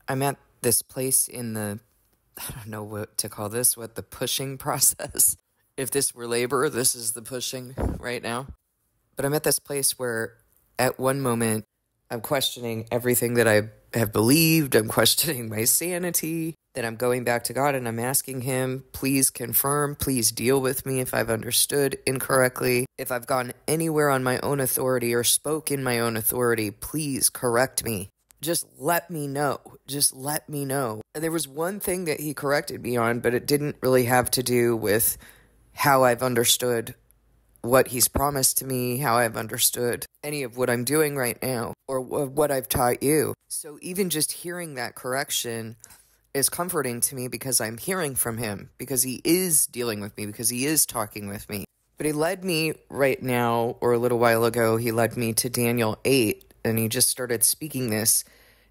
I'm at this place in I don't know what to call this, the pushing process. If this were labor, this is the pushing right now. But I'm at this place where at one moment, I'm questioning everything that I have believed. I'm questioning my sanity. Then I'm going back to God and I'm asking Him, please confirm, please deal with me if I've understood incorrectly. If I've gone anywhere on my own authority or spoke in my own authority, please correct me. Just let me know. Just let me know. And there was one thing that He corrected me on, but it didn't really have to do with how I've understood what He's promised to me, how I've understood any of what I'm doing right now, or what I've taught you. So even just hearing that correction is comforting to me because I'm hearing from Him, because He is dealing with me, because He is talking with me. But He led me right now, or a little while ago, He led me to Daniel 8, and He just started speaking this,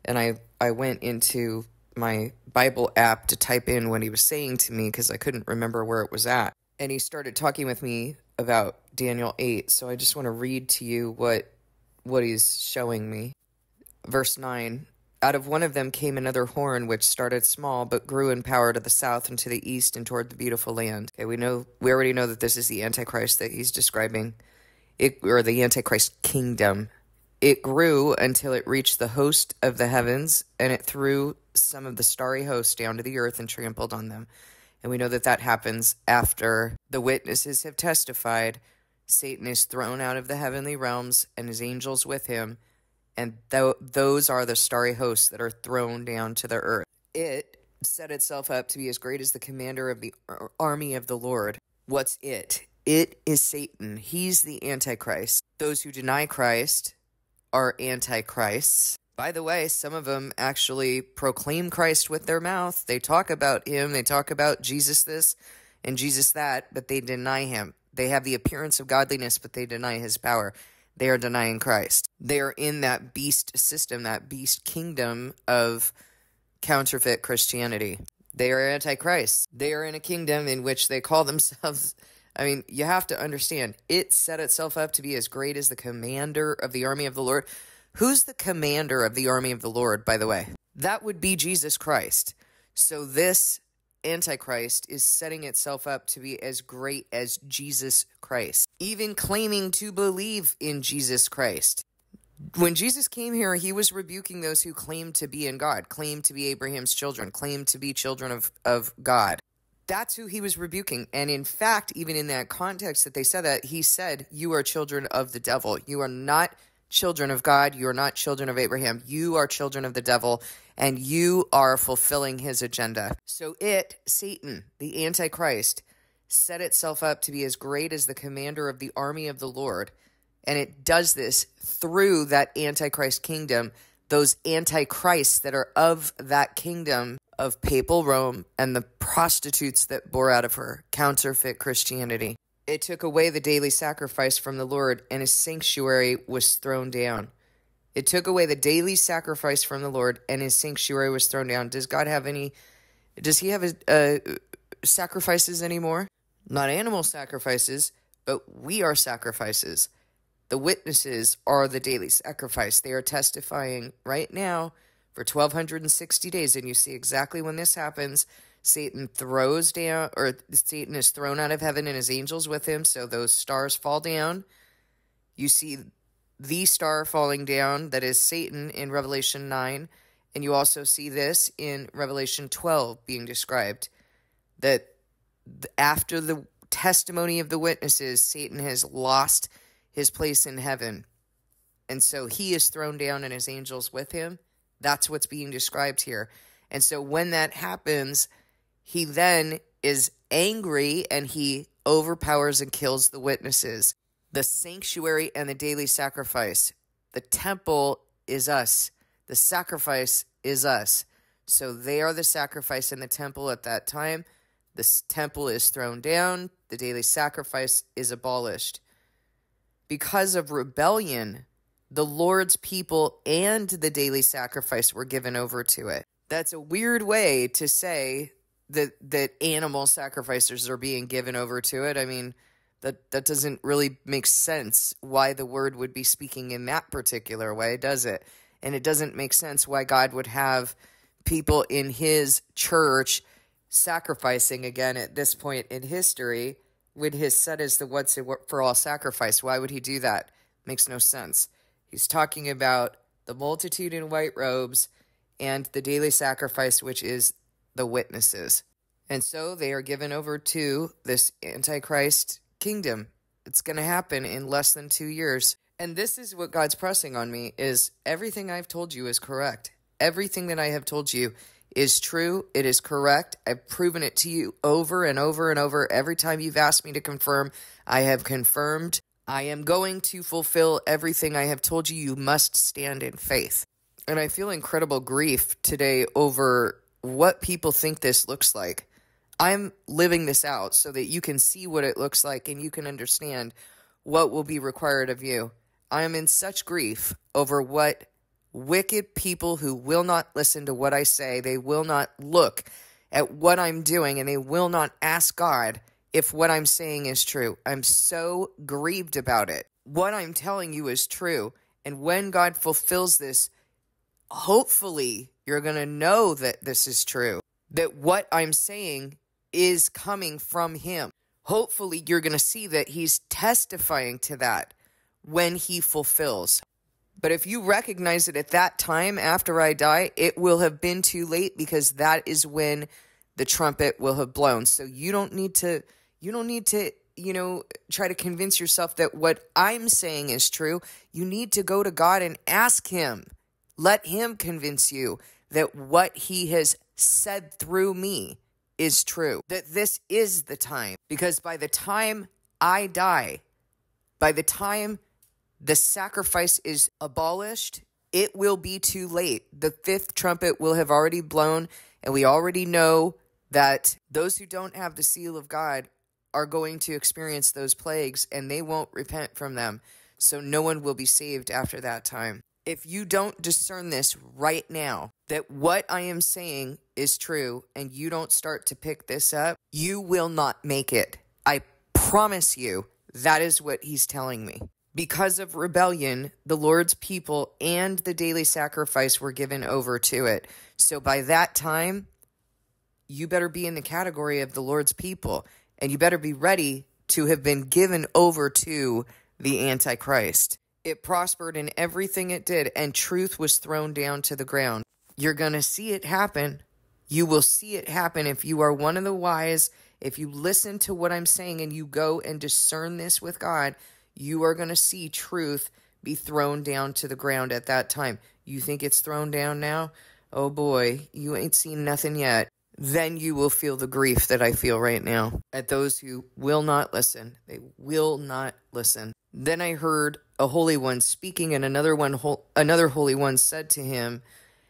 and I went into my Bible app to type in what He was saying to me because I couldn't remember where it was at. And He started talking with me about Daniel 8, so I just want to read to you what He's showing me. Verse 9, out of one of them came another horn, which started small, but grew in power to the south and to the east and toward the beautiful land. Okay, we already know that this is the Antichrist that He's describing, or the Antichrist Kingdom. It grew until it reached the host of the heavens, and it threw some of the starry host down to the earth and trampled on them. And we know that that happens after the witnesses have testified. Satan is thrown out of the heavenly realms and his angels with him. And those are the starry hosts that are thrown down to the earth. It set itself up to be as great as the commander of the army of the Lord. What's it? It is Satan. He's the Antichrist. Those who deny Christ are antichrists. By the way, some of them actually proclaim Christ with their mouth. They talk about Him. They talk about Jesus this and Jesus that, but they deny Him. They have the appearance of godliness, but they deny His power. They are denying Christ. They are in that beast system, that beast kingdom of counterfeit Christianity. They are antichrists. They are in a kingdom in which they call themselves... I mean, you have to understand, it set itself up to be as great as the commander of the army of the Lord. Who's the commander of the army of the Lord, by the way? That would be Jesus Christ. So this Antichrist is setting itself up to be as great as Jesus Christ, even claiming to believe in Jesus Christ. When Jesus came here, He was rebuking those who claimed to be in God, claimed to be Abraham's children, claimed to be children of God. That's who He was rebuking. And in fact, even in that context that they said that, He said, you are children of the devil. You are not children of God. You are not children of Abraham. You are children of the devil, and you are fulfilling his agenda. So Satan, the Antichrist, set itself up to be as great as the commander of the army of the Lord. And it does this through that Antichrist kingdom, those antichrists that are of that kingdom of papal Rome and the prostitutes that bore out of her, counterfeit Christianity. It took away the daily sacrifice from the Lord, and His sanctuary was thrown down. It took away the daily sacrifice from the Lord, and His sanctuary was thrown down. Does He have sacrifices anymore? Not animal sacrifices, but we are sacrifices. The witnesses are the daily sacrifice. They are testifying right now for 1,260 days, and you see exactly when this happens. Satan Satan is thrown out of heaven and his angels with him, so those stars fall down. You see the star falling down, that is Satan, in Revelation 9, and you also see this in Revelation 12 being described, that after the testimony of the witnesses, Satan has lost his place in heaven, and so he is thrown down and his angels with him. That's what's being described here. And so when that happens, he then is angry and he overpowers and kills the witnesses. The sanctuary and the daily sacrifice. The temple is us. The sacrifice is us. So they are the sacrifice in the temple at that time. The temple is thrown down. The daily sacrifice is abolished. Because of rebellion, the Lord's people and the daily sacrifice were given over to it. That's a weird way to say that animal sacrifices are being given over to it. I mean, that doesn't really make sense why the word would be speaking in that particular way, does it? And it doesn't make sense why God would have people in his church sacrificing again at this point in history when his son is the once and for all sacrifice. Why would he do that? Makes no sense. He's talking about the multitude in white robes and the daily sacrifice, which is the witnesses. And so they are given over to this Antichrist kingdom. It's going to happen in less than 2 years. And this is what God's pressing on me, is everything I've told you is correct. Everything that I have told you is true. It is correct. I've proven it to you over and over and over. Every time you've asked me to confirm, I have confirmed. I am going to fulfill everything I have told you. You must stand in faith. And I feel incredible grief today over what people think this looks like. I'm living this out so that you can see what it looks like and you can understand what will be required of you. I am in such grief over what wicked people who will not listen to what I say, they will not look at what I'm doing, and they will not ask God if what I'm saying is true. I'm so grieved about it. What I'm telling you is true, and when God fulfills this, hopefully you're going to know that this is true, that what I'm saying is coming from him. Hopefully you're going to see that he's testifying to that when he fulfills. But if you recognize it at that time after I die, it will have been too late, because that is when the trumpet will have blown. So you don't need to, try to convince yourself that what I'm saying is true. You need to go to God and ask him. Let him convince you that what he has said through me is true, that this is the time. Because by the time I die, by the time the sacrifice is abolished, it will be too late. The fifth trumpet will have already blown, and we already know that those who don't have the seal of God are going to experience those plagues, and they won't repent from them. So no one will be saved after that time. If you don't discern this right now, that what I am saying is true, and you don't start to pick this up, you will not make it. I promise you, that is what he's telling me. Because of rebellion, the Lord's people and the daily sacrifice were given over to it. So by that time, you better be in the category of the Lord's people, and you better be ready to have been given over to the Antichrist. It prospered in everything it did, and truth was thrown down to the ground. You're going to see it happen. You will see it happen if you are one of the wise. If you listen to what I'm saying and you go and discern this with God, you are going to see truth be thrown down to the ground at that time. You think it's thrown down now? Oh boy, you ain't seen nothing yet. Then you will feel the grief that I feel right now at those who will not listen. They will not listen. Then I heard a holy one speaking, and another holy one said to him,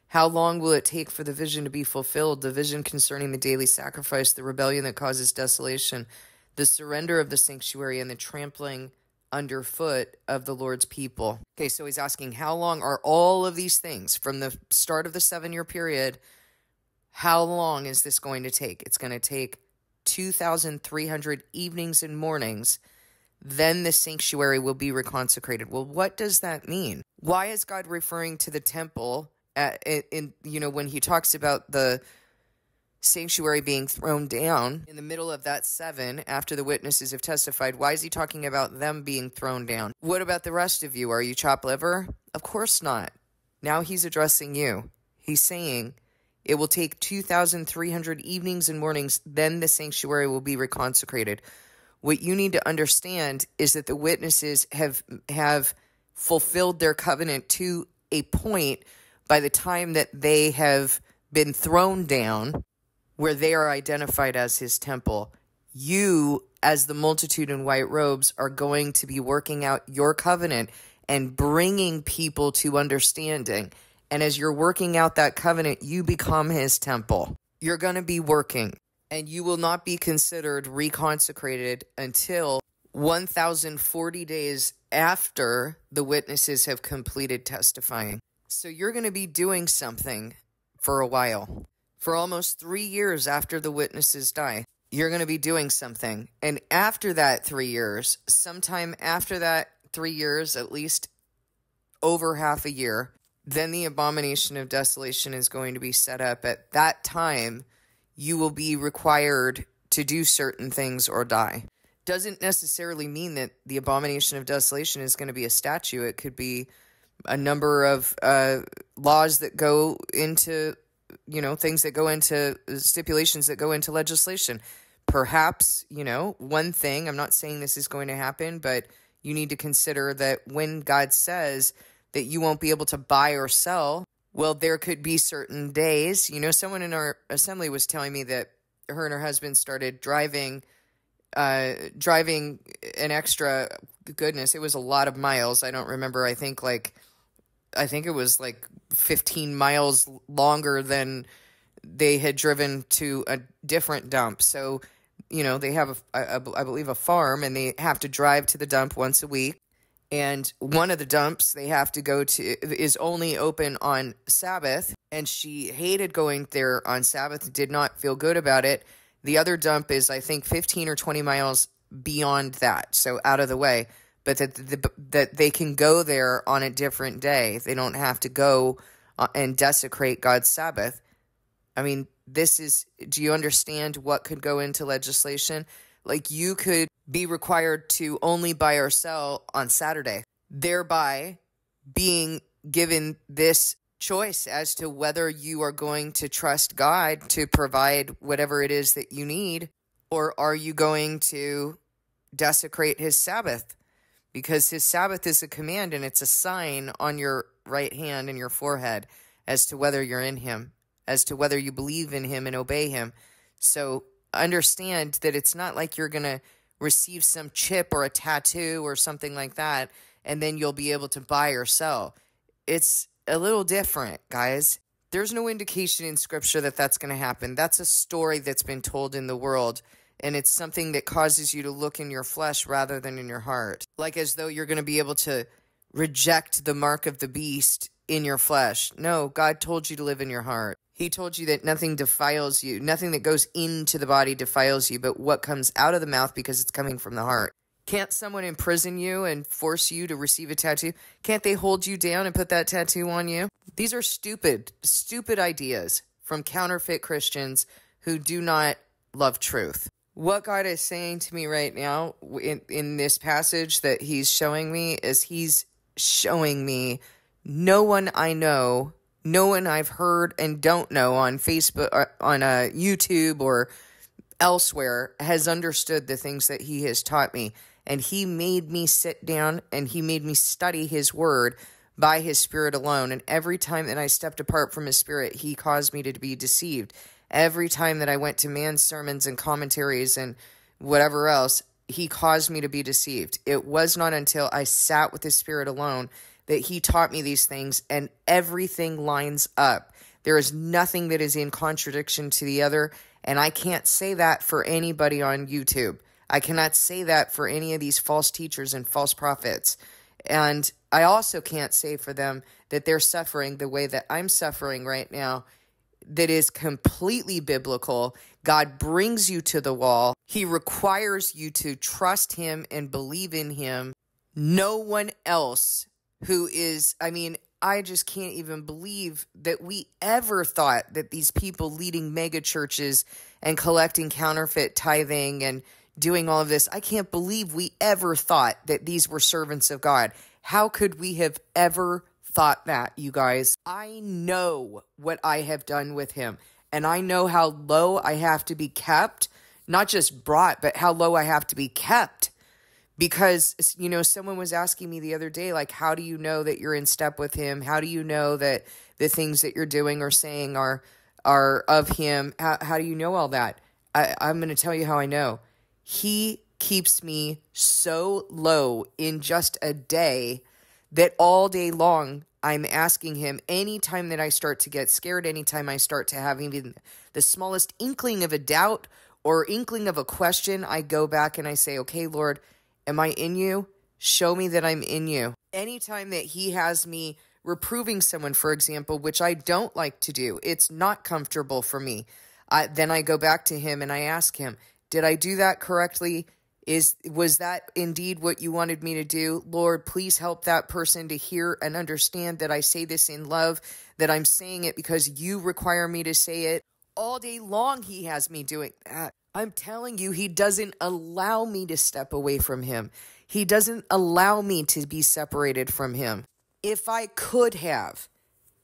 "How long will it take for the vision to be fulfilled, the vision concerning the daily sacrifice, the rebellion that causes desolation, the surrender of the sanctuary, and the trampling underfoot of the Lord's people?" Okay, so he's asking, how long are all of these things from the start of the 7-year period? How long is this going to take? It's going to take 2,300 evenings and mornings. Then the sanctuary will be reconsecrated. Well, what does that mean? Why is God referring to the temple when he talks about the sanctuary being thrown down in the middle of that 7 after the witnesses have testified? Why is he talking about them being thrown down? What about the rest of you? Are you chopped liver? Of course not. Now he's addressing you. He's saying it will take 2,300 evenings and mornings, then the sanctuary will be reconsecrated. What you need to understand is that the witnesses have fulfilled their covenant to a point by the time that they have been thrown down, where they are identified as his temple. You, as the multitude in white robes, are going to be working out your covenant and bringing people to understanding. And as you're working out that covenant, you become his temple. You're going to be working, and you will not be considered reconsecrated until 1,040 days after the witnesses have completed testifying. So you're going to be doing something for a while. For almost 3 years after the witnesses die, you're going to be doing something. And after that 3 years, sometime after that 3 years, at least over half a year, then the abomination of desolation is going to be set up. At that time, you will be required to do certain things or die. Doesn't necessarily mean that the abomination of desolation is going to be a statue. It could be a number of laws that go into, things that go into stipulations that go into legislation. Perhaps, one thing, I'm not saying this is going to happen, but you need to consider that when God says that you won't be able to buy or sell, well, there could be certain days. Someone in our assembly was telling me that her and her husband started driving an extra, goodness, it was a lot of miles. I don't remember. I think it was like 15 miles longer than they had driven to a different dump. So, they have, I believe, a farm, and they have to drive to the dump once a week. And one of the dumps they have to go to is only open on Sabbath. And she hated going there on Sabbath, did not feel good about it. The other dump is, I think, 15 or 20 miles beyond that, so out of the way. But that they can go there on a different day. They don't have to go and desecrate God's Sabbath. I mean, do you understand what could go into legislation? Like, you could be required to only buy or sell on Saturday, thereby being given this choice as to whether you are going to trust God to provide whatever it is that you need, or are you going to desecrate his Sabbath? Because his Sabbath is a command, and it's a sign on your right hand and your forehead as to whether you're in him, as to whether you believe in him and obey him. So understand that it's not like you're going to receive some chip or a tattoo or something like that, and then you'll be able to buy or sell. It's a little different, guys. There's no indication in Scripture that that's going to happen. That's a story that's been told in the world, and it's something that causes you to look in your flesh rather than in your heart. Like as though you're going to be able to reject the mark of the beast in your flesh. No, God told you to live in your heart. He told you that nothing defiles you. Nothing that goes into the body defiles you, but what comes out of the mouth, because it's coming from the heart. Can't someone imprison you and force you to receive a tattoo? Can't they hold you down and put that tattoo on you? These are stupid ideas from counterfeit Christians who do not love truth. What God is saying to me right now in this passage that he's showing me is he's showing me no one I know, no one I've heard and don't know on Facebook, or on YouTube or elsewhere has understood the things that he has taught me. And he made me sit down and he made me study his word by his Spirit alone. And every time that I stepped apart from his Spirit, he caused me to be deceived. Every time that I went to man's sermons and commentaries and whatever else, he caused me to be deceived. It was not until I sat with his Spirit alone that he taught me these things, and everything lines up. There is nothing that is in contradiction to the other, and I can't say that for anybody on YouTube. I cannot say that for any of these false teachers and false prophets. And I also can't say for them that they're suffering the way that I'm suffering right now. That is completely biblical. God brings you to the wall. He requires you to trust him and believe in him. No one else who is, I just can't even believe that we ever thought that these people leading mega churches and collecting counterfeit tithing and doing all of this, I can't believe we ever thought that these were servants of God. How could we have ever thought that, you guys? I know what I have done with him, and I know how low I have to be kept, not just brought, but how low I have to be kept. Because, someone was asking me the other day, like, how do you know that you're in step with him? How do you know that the things that you're doing or saying are of him? How do you know all that? I'm going to tell you how I know. He keeps me so low in just a day that all day long I'm asking him, anytime that I start to get scared, anytime I start to have even the smallest inkling of a doubt or inkling of a question, I go back and I say, okay, Lord, am I in you? Show me that I'm in you. Anytime that he has me reproving someone, for example, which I don't like to do, it's not comfortable for me. Then I go back to him and I ask him, did I do that correctly? Was that indeed what you wanted me to do? Lord, please help that person to hear and understand that I say this in love, that I'm saying it because you require me to say it. All day long, he has me doing that. I'm telling you, he doesn't allow me to step away from him. He doesn't allow me to be separated from him. If I could have,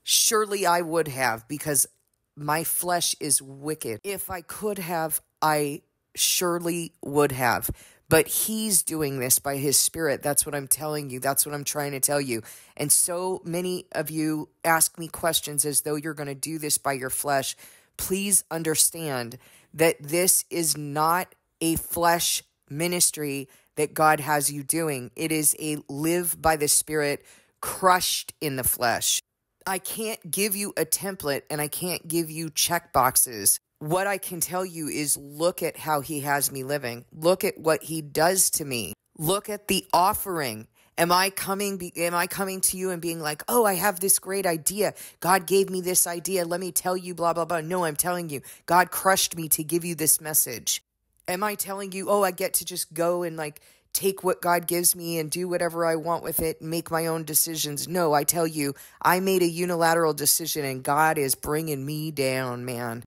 surely I would have, because my flesh is wicked. If I could have, I surely would have. But he's doing this by his Spirit. That's what I'm telling you. That's what I'm trying to tell you. And so many of you ask me questions as though you're going to do this by your flesh. Please understand that this is not a flesh ministry that God has you doing. It is a live by the Spirit, crushed in the flesh. I can't give you a template and I can't give you check boxes. What I can tell you is look at how he has me living. Look at what he does to me. Look at the offering. Am I coming to you and being like, oh, I have this great idea. God gave me this idea. Let me tell you, blah, blah, blah. No, I'm telling you, God crushed me to give you this message. Am I telling you, oh, I get to just go and like take what God gives me and do whatever I want with it and make my own decisions? No, I tell you, I made a unilateral decision and God is bringing me down, man.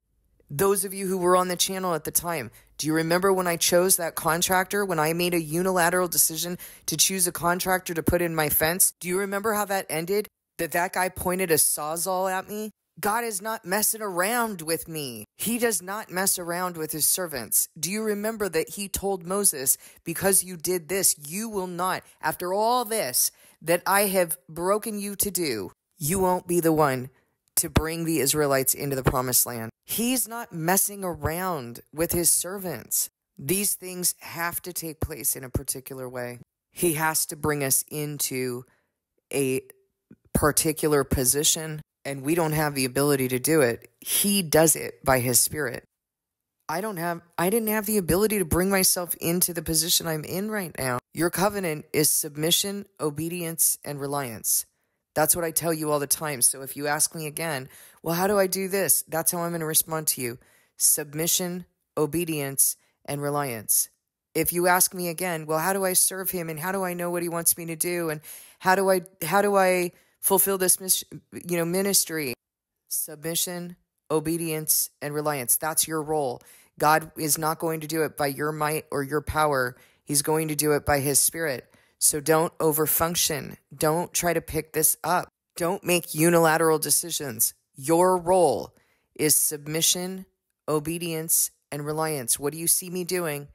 Those of you who were on the channel at the time, do you remember when I chose that contractor, when I made a unilateral decision to choose a contractor to put in my fence? Do you remember how that ended? That guy pointed a sawzall at me? God is not messing around with me. He does not mess around with his servants. Do you remember that he told Moses, because you did this, you will not, after all this that I have broken you to do, you won't be the one to bring the Israelites into the promised land. He's not messing around with his servants. These things have to take place in a particular way. He has to bring us into a particular position, and we don't have the ability to do it. He does it by his Spirit. I didn't have the ability to bring myself into the position I'm in right now. Your covenant is submission, obedience, and reliance. That's what I tell you all the time. So if you ask me again, well, how do I do this? That's how I'm going to respond to you. Submission, obedience, and reliance. If you ask me again, well, how do I serve him? And how do I know what he wants me to do? And how do I fulfill this ministry? Submission, obedience, and reliance. That's your role. God is not going to do it by your might or your power. He's going to do it by his Spirit. So don't overfunction. Don't try to pick this up. Don't make unilateral decisions. Your role is submission, obedience, and reliance. What do you see me doing?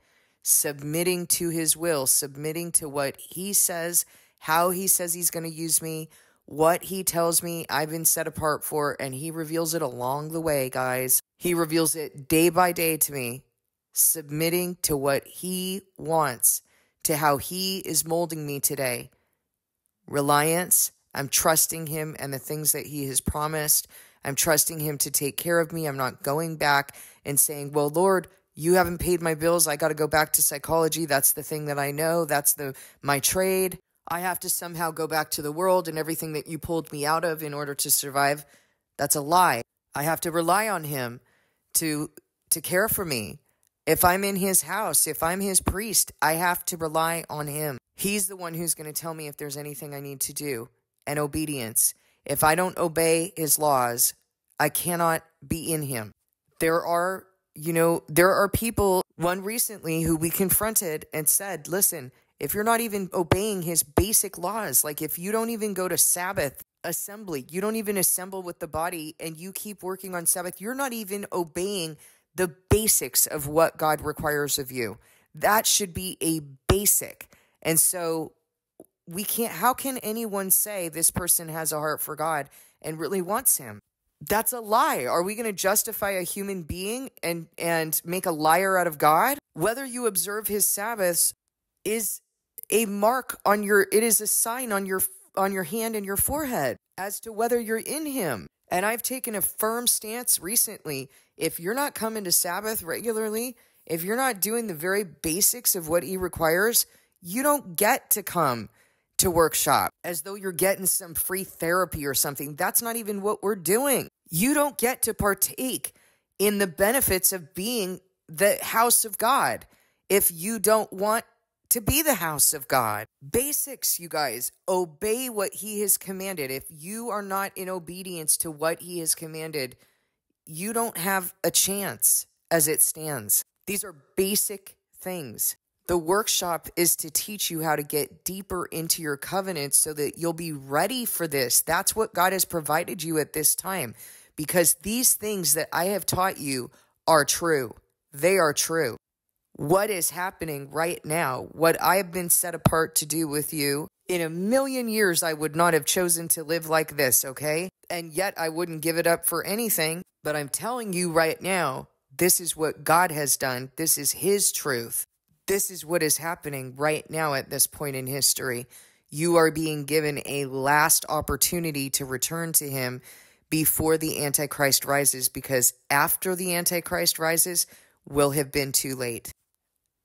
Submitting to his will, submitting to what he says, how he says he's going to use me, what he tells me I've been set apart for, and he reveals it along the way, guys. He reveals it day by day to me, submitting to what he wants, to how he is molding me today. Reliance, I'm trusting him and the things that he has promised. I'm trusting him to take care of me. I'm not going back and saying, well, Lord, you haven't paid my bills. I got to go back to psychology. That's the thing that I know. That's my trade. I have to somehow go back to the world and everything that you pulled me out of in order to survive. That's a lie. I have to rely on him to care for me. If I'm in his house, if I'm his priest, I have to rely on him. He's the one who's going to tell me if there's anything I need to do. And obedience. If I don't obey his laws, I cannot be in him. There are people, one recently, who we confronted and said, listen, if you're not even obeying his basic laws, like if you don't even go to Sabbath assembly, you don't even assemble with the body, and you keep working on Sabbath, you're not even obeying the basics of what God requires of you. That should be a basic. And so how can anyone say this person has a heart for God and really wants him? That's a lie. Are we going to justify a human being and make a liar out of God? Whether you observe his Sabbaths is a mark it is a sign on your hand and your forehead as to whether you're in him. And I've taken a firm stance recently. If you're not coming to Sabbath regularly, if you're not doing the very basics of what he requires, you don't get to come to workshop as though you're getting some free therapy or something. That's not even what we're doing. You don't get to partake in the benefits of being the house of God if you don't want to be the house of God. Basics, you guys. Obey what he has commanded. If you are not in obedience to what he has commanded, you don't have a chance as it stands. These are basic things. The workshop is to teach you how to get deeper into your covenant so that you'll be ready for this. That's what God has provided you at this time, because these things that I have taught you are true. They are true. What is happening right now, what I have been set apart to do with you, in a million years, I would not have chosen to live like this, okay? And yet I wouldn't give it up for anything. But I'm telling you right now, this is what God has done. This is his truth. This is what is happening right now at this point in history. You are being given a last opportunity to return to him before the Antichrist rises, because after the Antichrist rises, will have been too late.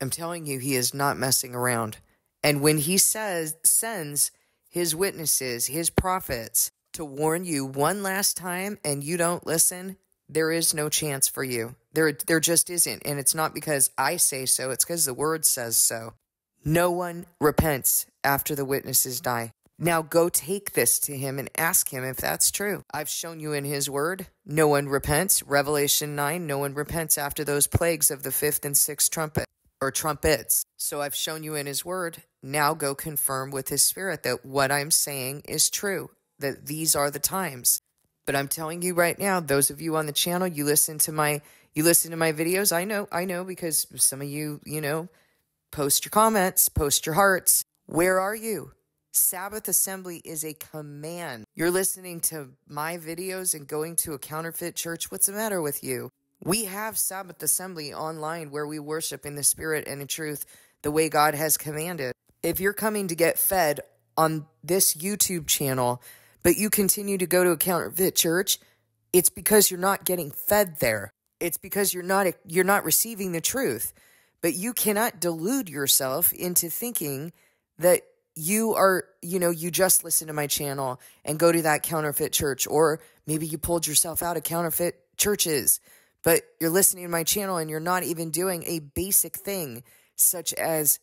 I'm telling you, he is not messing around. And when he sends his witnesses, his prophets, to warn you one last time and you don't listen, there is no chance for you. There just isn't. And it's not because I say so. It's because the word says so. No one repents after the witnesses die. Now go take this to him and ask him if that's true. I've shown you in his word, no one repents. Revelation 9, no one repents after those plagues of the fifth and sixth trumpet, or trumpets. So I've shown you in his word. Now go confirm with his spirit that what I'm saying is true, that these are the times. But I'm telling you right now, those of you on the channel, you listen to my videos. I know, because some of you, post your comments, post your hearts. Where are you? Sabbath assembly is a command. You're listening to my videos and going to a counterfeit church. What's the matter with you? We have Sabbath assembly online where we worship in the spirit and in truth the way God has commanded. If you're coming to get fed on this YouTube channel, but you continue to go to a counterfeit church, it's because you're not getting fed there. It's because you're not receiving the truth. But you cannot delude yourself into thinking that you are, you just listen to my channel and go to that counterfeit church, or maybe you pulled yourself out of counterfeit churches, but you're listening to my channel and you're not even doing a basic thing such as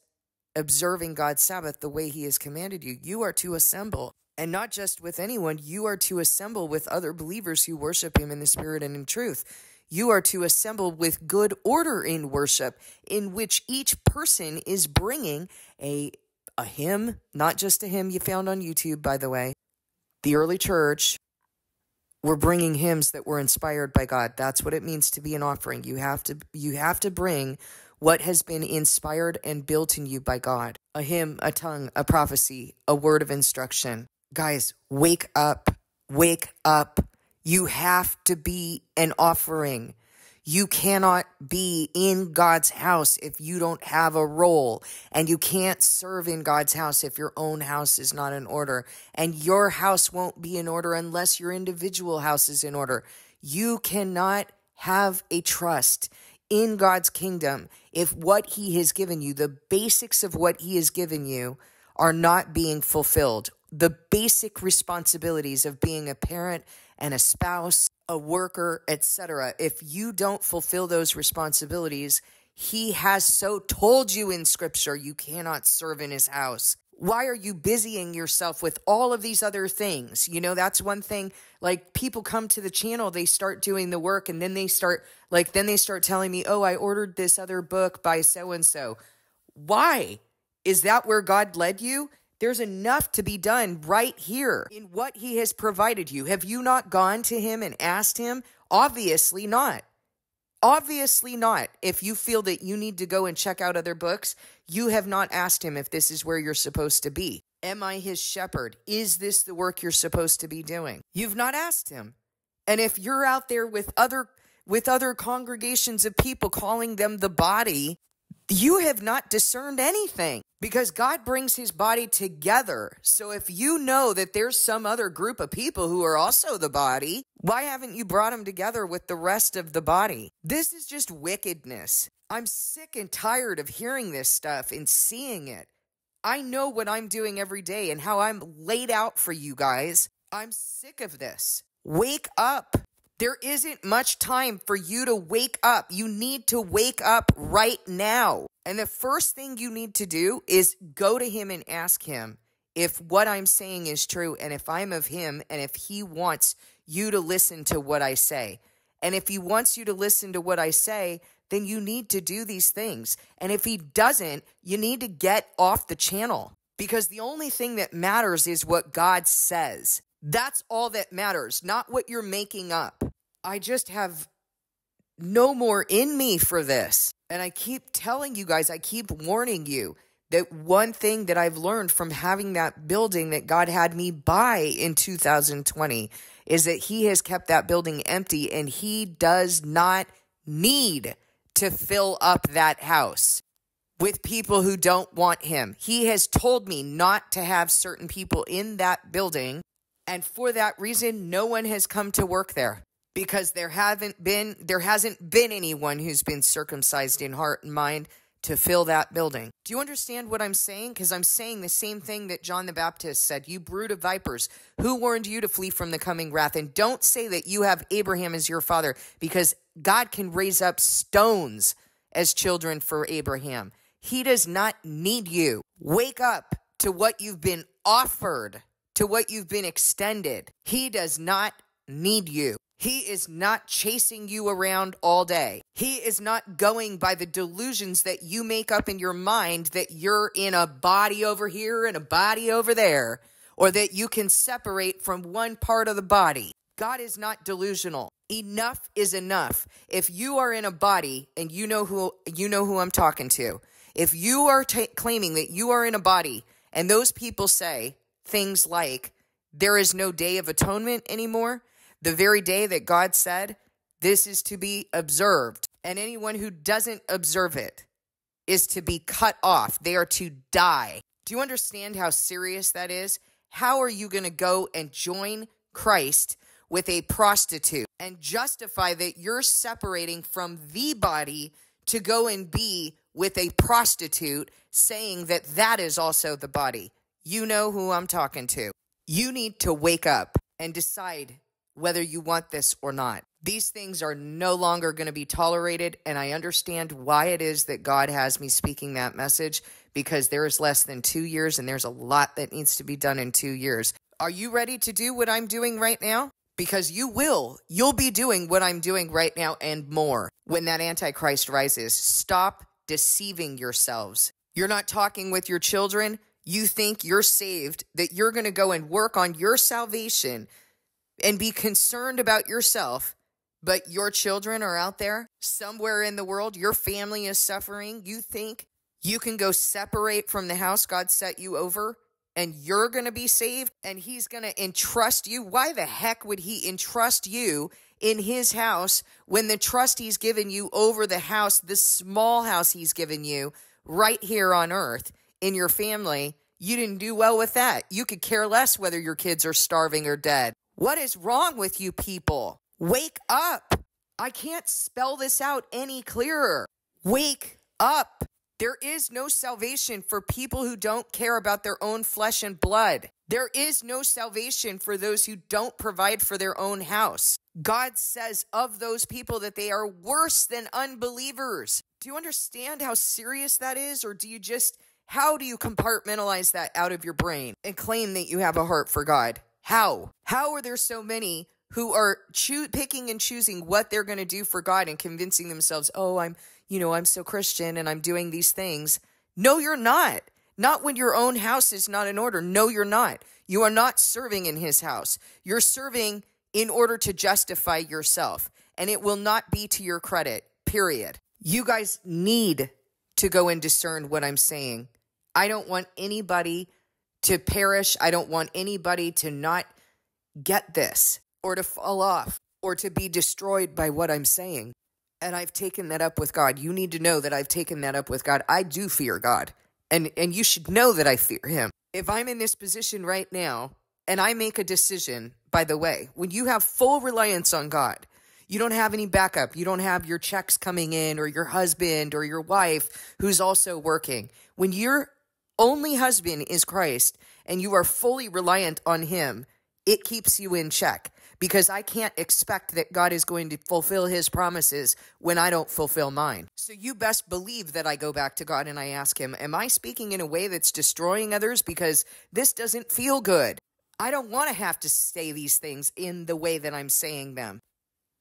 observing God's Sabbath the way he has commanded you. You are to assemble, and not just with anyone. You are to assemble with other believers who worship him in the spirit and in truth. You are to assemble with good order in worship, in which each person is bringing a hymn, not just a hymn you found on YouTube, by the way. The early church were bringing hymns that were inspired by God. That's what it means to be an offering. You have to bring what has been inspired and built in you by God. A hymn, a tongue, a prophecy, a word of instruction. Guys, wake up. Wake up. You have to be an offering. You cannot be in God's house if you don't have a role. And you can't serve in God's house if your own house is not in order. And your house won't be in order unless your individual house is in order. You cannot have a trust in God's kingdom if what he has given you, the basics of what he has given you, are not being fulfilled. The basic responsibilities of being a parent and a spouse, a worker, etc. If you don't fulfill those responsibilities, he has so told you in scripture you cannot serve in his house. Why are you busying yourself with all of these other things? That's one thing. Like, people come to the channel, they start doing the work, and then they start telling me, oh, I ordered this other book by so-and-so. Why? Is that where God led you? There's enough to be done right here in what he has provided you. Have you not gone to him and asked him? Obviously not. Obviously not. If you feel that you need to go and check out other books, you have not asked him if this is where you're supposed to be. Am I his shepherd? Is this the work you're supposed to be doing? You've not asked him. And if you're out there with other congregations of people calling them the body, you have not discerned anything, because God brings his body together. So if you know that there's some other group of people who are also the body, why haven't you brought them together with the rest of the body? This is just wickedness. I'm sick and tired of hearing this stuff and seeing it. I know what I'm doing every day and how I'm laid out for you guys. I'm sick of this. Wake up. There isn't much time for you to wake up. You need to wake up right now. And the first thing you need to do is go to him and ask him if what I'm saying is true and if I'm of him and if he wants you to listen to what I say. And if he wants you to listen to what I say, then you need to do these things. And if he doesn't, you need to get off the channel, because the only thing that matters is what God says. That's all that matters, not what you're making up. I just have no more in me for this. And I keep telling you guys, I keep warning you that one thing that I've learned from having that building that God had me buy in 2020 is that he has kept that building empty, and he does not need to fill up that house with people who don't want him. He has told me not to have certain people in that building. And for that reason, no one has come to work there, because there hasn't been anyone who's been circumcised in heart and mind to fill that building. Do you understand what I'm saying? Because I'm saying the same thing that John the Baptist said. You brood of vipers, who warned you to flee from the coming wrath? And don't say that you have Abraham as your father, because God can raise up stones as children for Abraham. He does not need you. Wake up to what you've been offered, to what you've been extended. He does not need you. He is not chasing you around all day. He is not going by the delusions that you make up in your mind that you're in a body over here and a body over there, or that you can separate from one part of the body. God is not delusional. Enough is enough. If you are in a body, and you know who I'm talking to, if you are claiming that you are in a body, and those people say things like, there is no day of atonement anymore, the very day that God said this is to be observed, and anyone who doesn't observe it is to be cut off. They are to die. Do you understand how serious that is? How are you going to go and join Christ with a prostitute and justify that you're separating from the body to go and be with a prostitute, saying that that is also the body? You know who I'm talking to. You need to wake up and decide whether you want this or not. These things are no longer going to be tolerated, and I understand why it is that God has me speaking that message, because there is less than 2 years, and there's a lot that needs to be done in 2 years. Are you ready to do what I'm doing right now? Because you will. You'll be doing what I'm doing right now and more when that Antichrist rises. Stop deceiving yourselves. You're not talking with your children. You think you're saved, that you're going to go and work on your salvation and be concerned about yourself, but your children are out there somewhere in the world. Your family is suffering. You think you can go separate from the house God set you over, and you're going to be saved, and he's going to entrust you? Why the heck would he entrust you in his house when the trust he's given you over the house, the small house he's given you right here on earth in your family, you didn't do well with that? You could care less whether your kids are starving or dead. What is wrong with you people? Wake up. I can't spell this out any clearer. Wake up. There is no salvation for people who don't care about their own flesh and blood. There is no salvation for those who don't provide for their own house. God says of those people that they are worse than unbelievers. Do you understand how serious that is? Or how do you compartmentalize that out of your brain and claim that you have a heart for God? How? How are there so many who are picking and choosing what they're going to do for God and convincing themselves, oh, I'm so Christian and I'm doing these things? No, you're not. Not when your own house is not in order. No, you're not. You are not serving in his house. You're serving in order to justify yourself, and it will not be to your credit, period. You guys need to go and discern what I'm saying. I don't want anybody to perish. I don't want anybody to not get this or to fall off or to be destroyed by what I'm saying. And I've taken that up with God. You need to know that I've taken that up with God. I do fear God. And you should know that I fear him. If I'm in this position right now and I make a decision, by the way, when you have full reliance on God, you don't have any backup. You don't have your checks coming in or your husband or your wife who's also working. When your only husband is Christ and you are fully reliant on him, it keeps you in check. because I can't expect that God is going to fulfill his promises when I don't fulfill mine. So you best believe that I go back to God and I ask him, am I speaking in a way that's destroying others? Because this doesn't feel good. I don't want to have to say these things in the way that I'm saying them.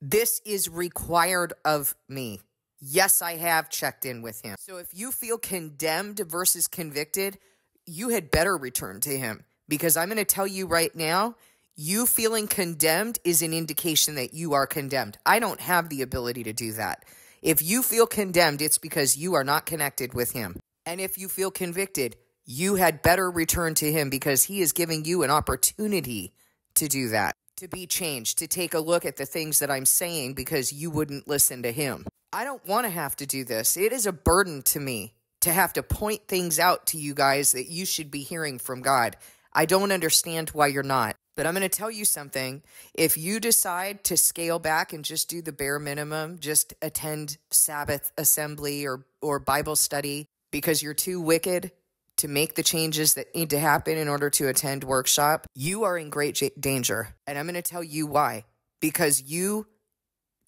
This is required of me. Yes, I have checked in with him. So if you feel condemned versus convicted, you had better return to him. Because I'm going to tell you right now, you feeling condemned is an indication that you are condemned. I don't have the ability to do that. If you feel condemned, it's because you are not connected with him. And if you feel convicted, you had better return to him because he is giving you an opportunity to do that, to be changed, to take a look at the things that I'm saying because you wouldn't listen to him. I don't want to have to do this. It is a burden to me to have to point things out to you guys that you should be hearing from God. I don't understand why you're not. But I'm going to tell you something. If you decide to scale back and just do the bare minimum, just attend Sabbath assembly or Bible study because you're too wicked to make the changes that need to happen in order to attend workshop, you are in great danger. And I'm going to tell you why. Because you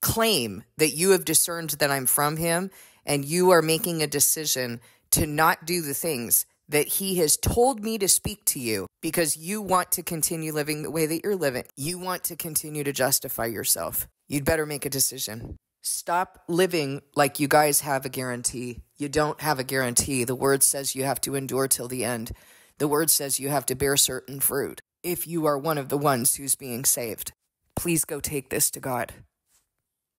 claim that you have discerned that I'm from him, and you are making a decision to not do the things that he has told me to speak to you because you want to continue living the way that you're living. You want to continue to justify yourself. You'd better make a decision. Stop living like you guys have a guarantee. You don't have a guarantee. The word says you have to endure till the end. The word says you have to bear certain fruit if you are one of the ones who's being saved. Please go take this to God.